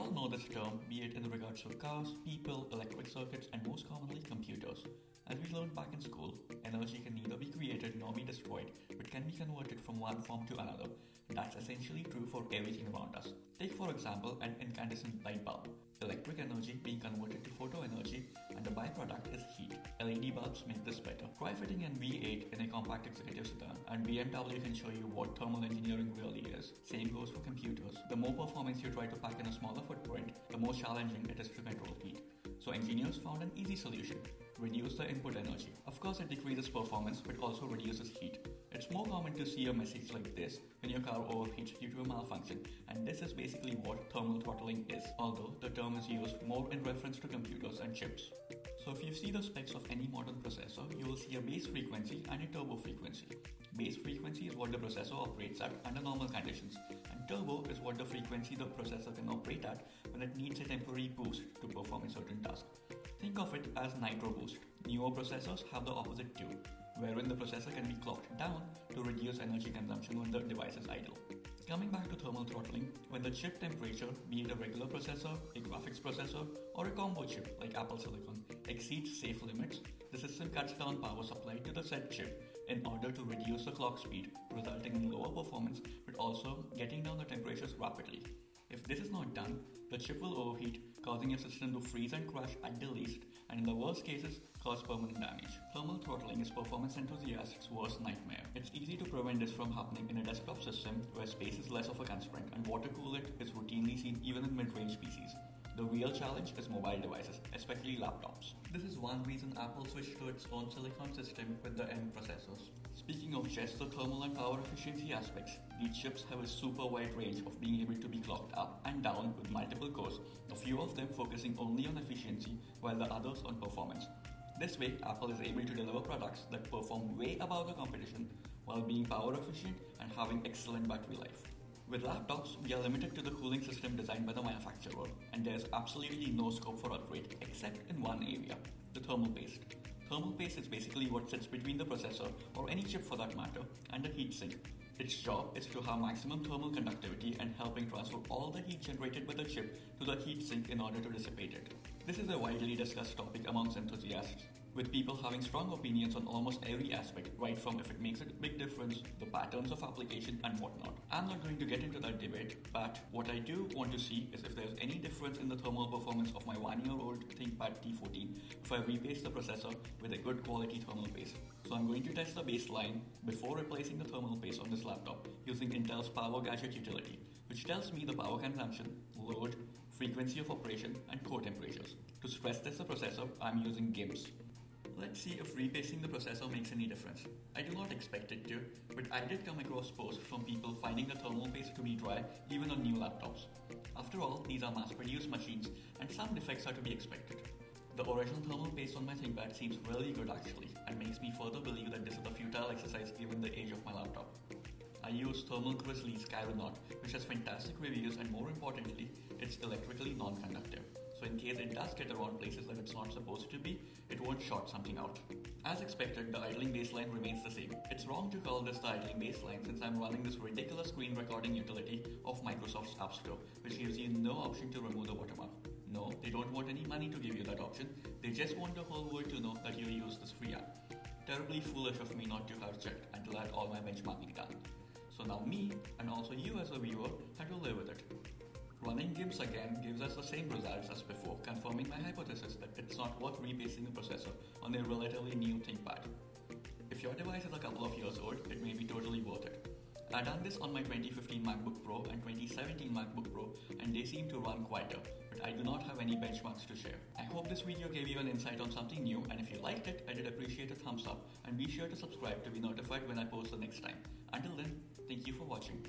all know this term, be it in regards to cars, people, electric circuits, and most commonly computers. As we learned back in school, energy can neither be created nor be destroyed, but can be converted from one form to another. That's essentially true for everything around us. Take for example an incandescent light bulb. Electric energy being converted to photo energy, and the byproduct is heat. LED bulbs make this better. Try fitting an V8 in a compact executive sedan, and BMW can show you what thermal engineering really is. Same goes for computers. The more performance you try to pack in a smaller footprint, the more challenging it is to control heat. So engineers found an easy solution: reduce the input energy. Of course, it decreases performance but also reduces heat. It's more common to see a message like this when your car overheats due to a malfunction, and this is basically what thermal throttling is, although the term is used more in reference to computers and chips. So if you see the specs of any modern processor, you will see a base frequency and a turbo frequency. Base frequency is what the processor operates at under normal conditions, and turbo is what the frequency the processor can operate at when it needs a temporary boost to perform a certain task. Think of it as nitro boost. Newer processors have the opposite too, wherein the processor can be clocked down to reduce energy consumption when the device is idle. Coming back to thermal throttling, when the chip temperature, be it a regular processor, a graphics processor, or a combo chip like Apple Silicon, exceeds safe limits, the system cuts down power supply to the said chip in order to reduce the clock speed, resulting in lower performance but also getting down the temperatures rapidly. If this is not done, the chip will overheat, causing your system to freeze and crash at the least, and in the worst cases, cause permanent damage. Thermal throttling is performance enthusiasts' worst nightmare. It's easy to prevent this from happening in a desktop system where space is less of a constraint, and water coolant is routinely seen even in mid-range PCs. The real challenge is mobile devices, especially laptops. This is one reason Apple switched to its own silicon system with the M processors. Speaking of just the thermal and power efficiency aspects, these chips have a super wide range of being able to be clocked up and down with multiple cores, a few of them focusing only on efficiency while the others on performance. This way, Apple is able to deliver products that perform way above the competition while being power efficient and having excellent battery life. With laptops, we are limited to the cooling system designed by the manufacturer, and there is absolutely no scope for upgrade except in one area: the thermal paste. Thermal paste is basically what sits between the processor, or any chip for that matter, and the heatsink. Its job is to have maximum thermal conductivity and helping transfer all the heat generated by the chip to the heatsink in order to dissipate it. This is a widely discussed topic amongst enthusiasts, with people having strong opinions on almost every aspect, right from if it makes a big difference, the patterns of application, and whatnot. I'm not going to get into that debate, but what I do want to see is if there's any difference in the thermal performance of my 1-year-old ThinkPad T14 if I repaste the processor with a good quality thermal paste. So I'm going to test the baseline before replacing the thermal paste on this laptop using Intel's Power Gadget utility, which tells me the power consumption, load, frequency of operation, and core temperatures. To stress test the processor, I'm using GIMPs. Let's see if repasting the processor makes any difference. I do not expect it to, but I did come across posts from people finding the thermal paste to be dry even on new laptops. After all, these are mass-produced machines, and some defects are to be expected. The original thermal paste on my ThinkPad seems really good actually, and makes me further believe that this is a futile exercise given the age of my laptop. I use Thermal Grizzly's Kyronaut, which has fantastic reviews, and more importantly, it's electrically non-conductive. So in case it does get around places that it's not supposed to be, it won't short something out. As expected, the idling baseline remains the same. It's wrong to call this the idling baseline since I'm running this ridiculous screen recording utility of Microsoft's App Store, which gives you no option to remove the watermark. No, they don't want any money to give you that option, they just want the whole world to know that you use this free app. Terribly foolish of me not to have checked until I had all my benchmarking done. So now me, and also you as a viewer, had to live with it. Running GIMPs again gives us the same results as before, confirming my hypothesis that it's not worth repasting the processor on a relatively new ThinkPad. If your device is a couple of years old, it may be totally worth it. I've done this on my 2015 MacBook Pro and 2017 MacBook Pro, and they seem to run quieter, but I do not have any benchmarks to share. I hope this video gave you an insight on something new, and if you liked it, I did appreciate a thumbs up, and be sure to subscribe to be notified when I post the next time. Until then, thank you for watching.